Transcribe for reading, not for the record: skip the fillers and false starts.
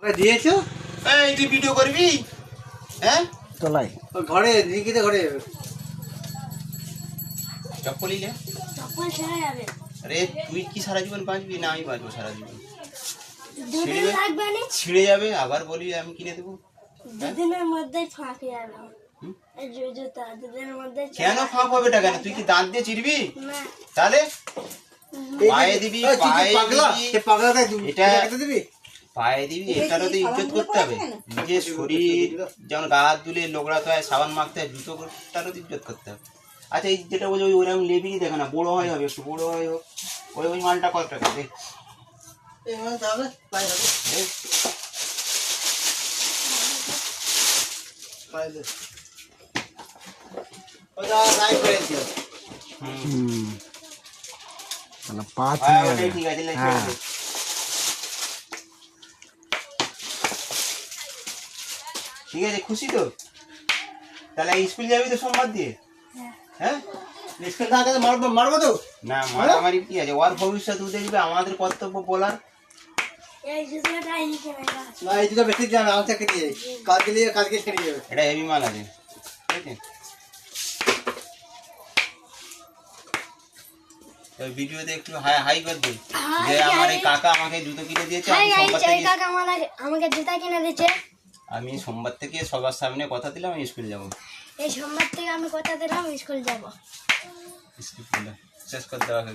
দিয়েছো? এই তুই ভিডিও করবি? হ্যাঁ তোলাই ঘরে নিকিতে ঘরে যাবে। চপ্পল ইলে চপ্পল ছেড়ে যাবে। আরে তুই কি সারা জীবন বাঁচবি না আমি বাঁচবো সারা জীবন? দুদিন লাগবে না, ছিঁড়ে যাবে আবার বলি আমি কিনে দেবো। দুদিনের মধ্যে ফাঁকে যাবে। এই জুতা দুদিনের মধ্যে কেন ফাঁক হবে টা কেন? তুই কি দাঁত দিয়ে চিরবি? না, তাহলে পায়ে দিবি, পায়ে দিবি, এটা দিবি পায়ে দিবি, এটারও তো ইজ্জত করতে হবে। নিজের শরীর যেমন গা হাত ধুলে নোংরাতে হয়, সাবান মাখতে হয়, জুতোটারও তো ইজ্জত করতে হবে। আচ্ছা এই যেটা বলছো ওইরকম লেবিই দেখে না, বড়ো হয় হবে, একটু বড়ো হয় হোক। ওই মালটা কত টাকা দেখ? ওটাই ঠিক আছে। ঠিক আছে, খুশি তো? তাহলে স্কুল যাবি তো সোমবার দিয়ে? হ্যাঁ মারবো তো না, মারামারি কি আছে? ওর ভবিষ্যৎ দেখবে, আমাদের কর্তব্য বলার। এই জুতোটা এই কিনে দাও। না, এই দুটো বেশি যাবে আমাকে দিয়ে কালকে ছেড়ে যাবে। এটা হেভি মাল আছে, ঠিক আছে? ভিডিওতে একটু হাই কর দে যে আমার এই কাকা আমাকে জুতো কিনে দিয়েছে। হাই গাইস, এই কাকা আমাকে জুতা কিনে দিয়েছে। আমি সোমবার থেকে সবার সামনে কথা দিলাম আমি স্কুল যাবো। এই সোমবার থেকে আমি কথা দিলাম স্কুল যাব। স্কুল শেষ করতে হবে।